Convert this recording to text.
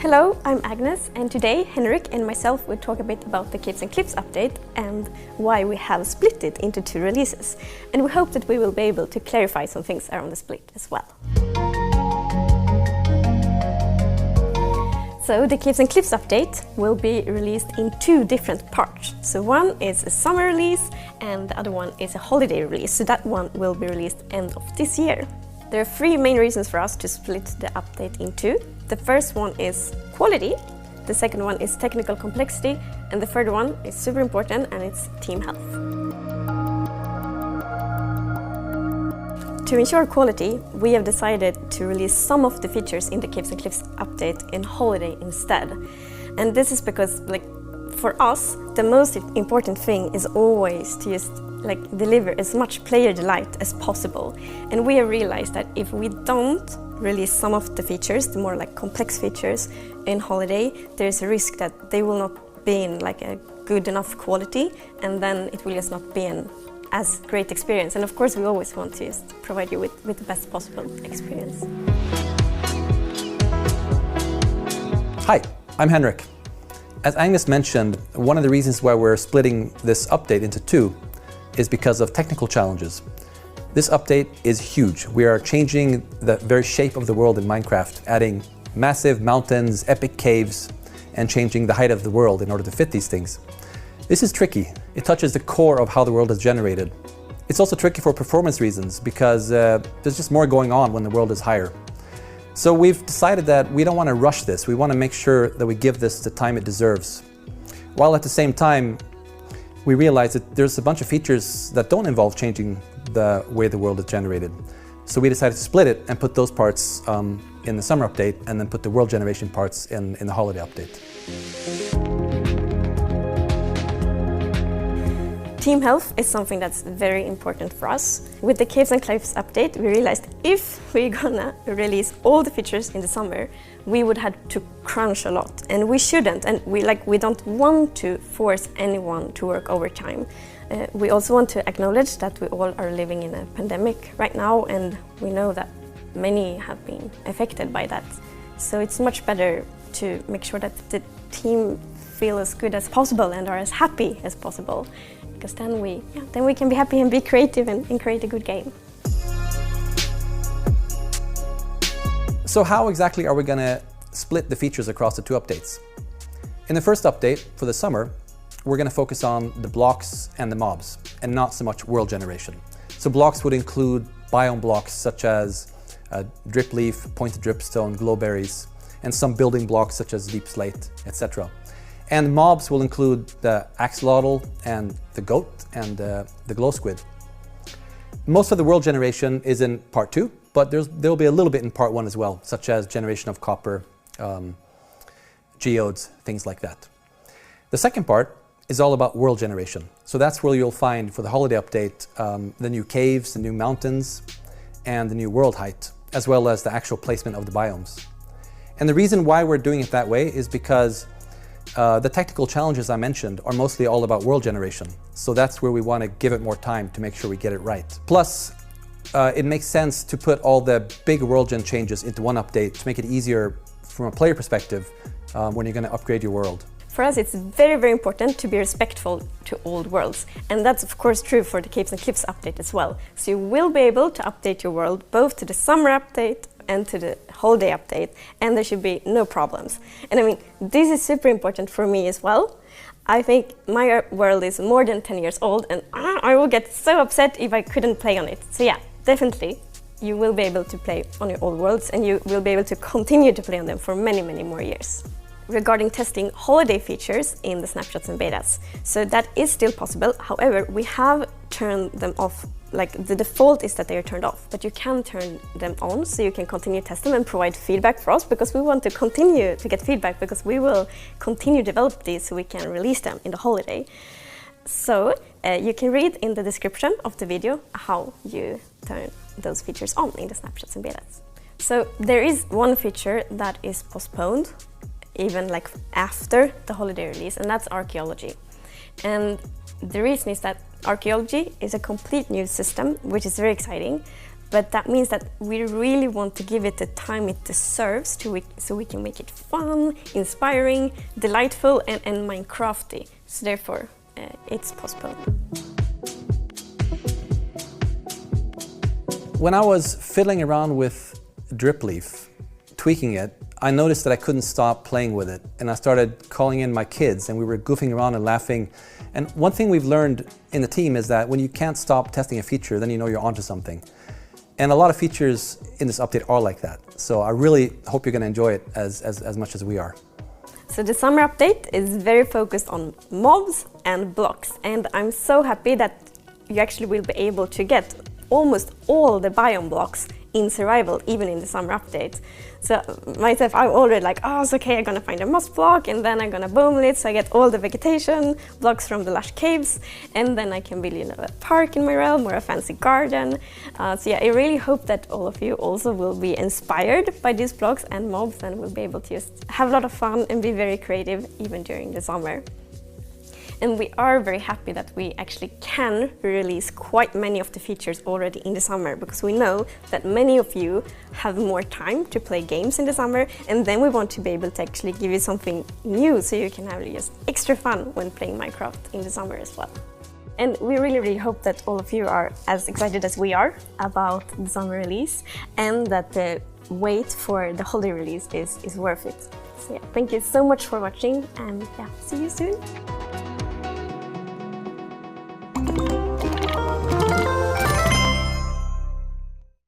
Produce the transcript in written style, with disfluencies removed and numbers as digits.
Hello, I'm Agnes, and today Henrik and myself will talk a bit about the Caves and Cliffs update and why we have split it into 2 releases. And we hope that we will be able to clarify some things around the split as well. So the Caves and Cliffs update will be released in 2 different parts. So one is a summer release and the other one is a holiday release. So that one will be released end of this year. There are 3 main reasons for us to split the update in 2. The first one is quality, the second one is technical complexity, and the third one is super important, and it's team health. To ensure quality, we have decided to release some of the features in the Caves and Cliffs update in holiday instead. And this is because, for us, the most important thing is always to just deliver as much player delight as possible. And we have realized that if we don't release some of the features, the more complex features in holiday, there's a risk that they will not be in a good enough quality, and then it will just not be an as great experience. And of course we always want to just provide you with the best possible experience. Hi, I'm Henrik. As Agnes mentioned, one of the reasons why we're splitting this update into 2 is because of technical challenges. This update is huge. We are changing the very shape of the world in Minecraft, adding massive mountains, epic caves, and changing the height of the world in order to fit these things. This is tricky. It touches the core of how the world is generated. It's also tricky for performance reasons because there's just more going on when the world is higher. So we've decided that we don't want to rush this. We want to make sure that we give this the time it deserves, while at the same time we realize that there's a bunch of features that don't involve changing the way the world is generated. So we decided to split it and put those parts in the summer update, and then put the world generation parts in the holiday update. Team health is something that's very important for us. With the Caves and Cliffs update, we realized if we're gonna release all the features in the summer, we would have to crunch a lot, and we shouldn't. And we don't want to force anyone to work overtime. We also want to acknowledge that we all are living in a pandemic right now, and we know that many have been affected by that. So it's much better to make sure that the team feel as good as possible and are as happy as possible, because then we can be happy and be creative and create a good game. So how exactly are we going to split the features across the 2 updates? In the first update for the summer, we're going to focus on the blocks and the mobs, and not so much world generation. So blocks would include biome blocks such as drip leaf, pointed dripstone, glowberries, and some building blocks such as deep slate, etc. And mobs will include the axolotl and the goat and the glow squid. Most of the world generation is in part 2, but there'll be a little bit in part 1 as well, such as generation of copper, geodes, things like that. The second part is all about world generation. So that's where you'll find, for the holiday update, the new caves, the new mountains, and the new world height, as well as the actual placement of the biomes. And the reason why we're doing it that way is because the technical challenges I mentioned are mostly all about world generation. So that's where we want to give it more time to make sure we get it right. Plus, it makes sense to put all the big world gen changes into one update to make it easier from a player perspective when you're going to upgrade your world. For us, it's very, very important to be respectful to old worlds. And that's of course true for the Caves and Cliffs update as well. So you will be able to update your world both to the summer update and to the holiday update, and there should be no problems. And this is super important for me as well. I think my world is more than 10 years old, and I will get so upset if I couldn't play on it. So yeah, definitely you will be able to play on your old worlds, and you will be able to continue to play on them for many, many more years. Regarding testing holiday features in the snapshots and betas, so that is still possible. However, we have turned them off. The default is that they are turned off, but you can turn them on so you can continue to test them and provide feedback for us, because we want to continue to get feedback, because we will continue to develop these so we can release them in the holiday. So you can read in the description of the video how you turn those features on in the snapshots and betas. So there is one feature that is postponed even after the holiday release, and that's archaeology. And the reason is that archaeology is a complete new system, which is very exciting, but that means that we really want to give it the time it deserves so we can make it fun, inspiring, delightful, and Minecrafty. So therefore, it's possible. When I was fiddling around with Dripleaf, tweaking it, I noticed that I couldn't stop playing with it, and I started calling in my kids, and we were goofing around and laughing. And one thing we've learned in the team is that when you can't stop testing a feature, then you know you're onto something. And a lot of features in this update are like that. So I really hope you're going to enjoy it as much as we are. So the summer update is very focused on mobs and blocks, and I'm so happy that you actually will be able to get almost all the biome blocks in survival, even in the summer update. So myself, I'm already like, oh, it's okay, I'm gonna find a moss block, and then I'm gonna boom it, so I get all the vegetation blocks from the lush caves, and then I can build, a park in my realm or a fancy garden. So yeah, I really hope that all of you also will be inspired by these blocks and mobs, and will be able to just have a lot of fun and be very creative even during the summer. And we are very happy that we actually can release quite many of the features already in the summer, because we know that many of you have more time to play games in the summer, and then we want to be able to actually give you something new so you can have just extra fun when playing Minecraft in the summer as well. And we really hope that all of you are as excited as we are about the summer release, and that the wait for the holiday release is worth it. So yeah, thank you so much for watching, and yeah, see you soon.